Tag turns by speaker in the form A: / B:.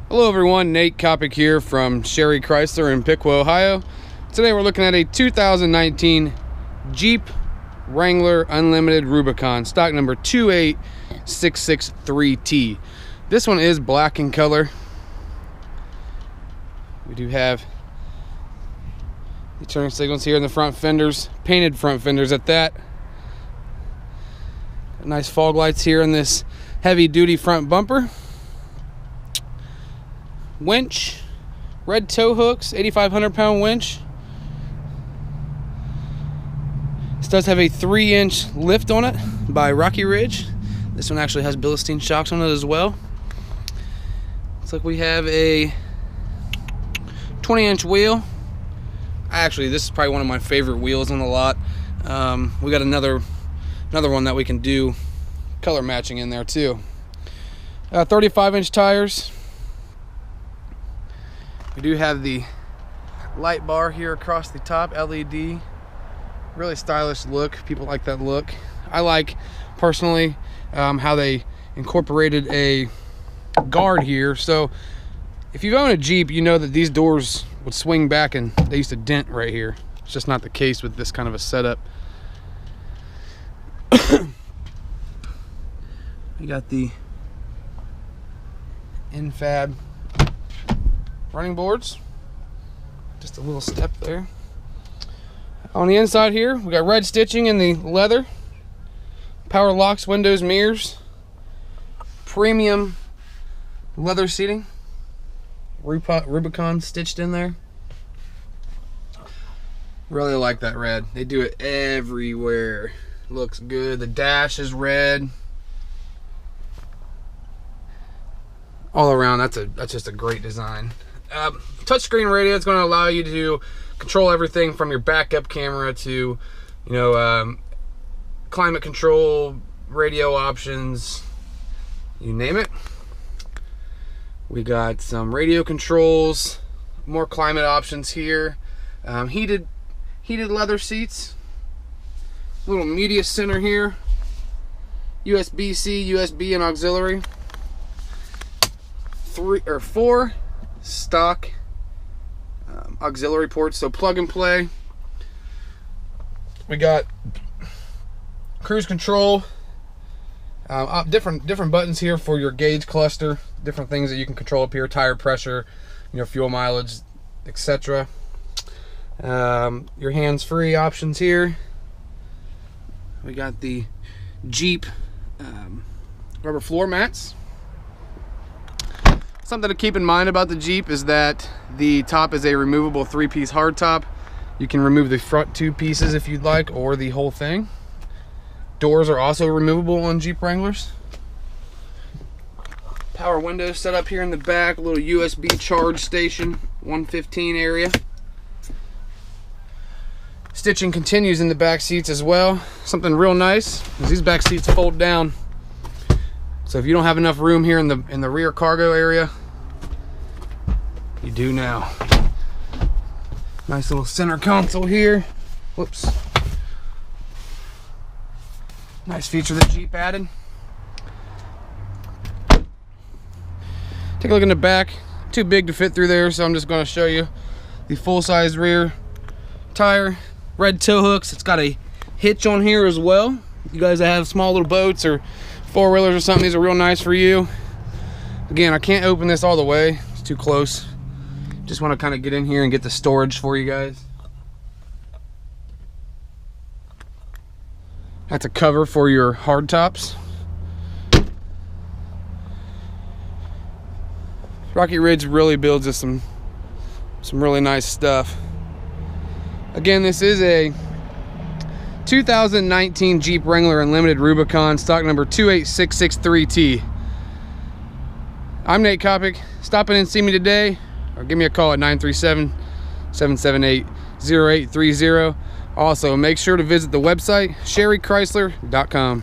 A: Hello everyone, Nate Kopic here from Sherry Chrysler in Piqua, Ohio. Today we're looking at a 2019 Jeep Wrangler Unlimited Rubicon, stock number 28663T. This one is black in color. We do have the turn signals here in the front fenders, painted front fenders at that. Nice fog lights here in this heavy duty front bumper. Winch, red tow hooks, 8,500 pound winch. This does have a 3-inch lift on it by Rocky Ridge. This one actually has Bilstein shocks on it as well. Looks like we have a 20-inch wheel. Actually, this is probably one of my favorite wheels on the lot. We got another one that we can do color matching in there too. 35-inch tires. We do have the light bar here across the top, LED. Really stylish look. People like that look. I like, personally, how they incorporated a guard here. So if you've owned a Jeep, you know that these doors would swing back and they used to dent right here. It's just not the case with this kind of a setup. We got the infab running boards. Just a little step there. On the inside here, we got red stitching in the leather. Power locks, windows, mirrors. Premium leather seating. Rubicon stitched in there. Really like that red. They do it everywhere. Looks good. The dash is red. All around, that's just a great design. Touchscreen radio is going to allow you to control everything from your backup camera to, climate control, radio options, you name it. We got some radio controls, more climate options here. Heated leather seats. Little media center here. USB-C, USB, and auxiliary. 4 stock auxiliary ports, so plug and play. We got cruise control, different buttons here for your gauge cluster, different things that you can control up here, tire pressure, fuel mileage, etc. Your hands-free options here. We got the Jeep rubber floor mats. Something to keep in mind about the Jeep is that the top is a removable 3-piece hardtop. You can remove the front 2 pieces if you'd like, or the whole thing. Doors are also removable on Jeep Wranglers. Power windows set up here in the back, a little USB charge station, 115 area. Stitching continues in the back seats as well. Something real nice is these back seats fold down. So if you don't have enough room here in the rear cargo area, you do now. Nice little center console here. Whoops. Nice feature that Jeep added. Take a look in the back. Too big to fit through there, so I'm just going to show you the full-size rear tire. Red tow hooks. It's got a hitch on here as well. You guys that have small little boats or 4-wheelers or something, these are real nice for you. Again, I can't open this all the way. It's too close. Just want to kind of get in here and get the storage for you guys. That's a cover for your hard tops. Rocky Ridge really builds us some really nice stuff. Again, this is a 2019 Jeep Wrangler Unlimited Rubicon, stock number 28663T. I'm Nate Kopic. Stop in and see me today, or give me a call at 937-778-0830. Also, make sure to visit the website, sherrychrysler.com.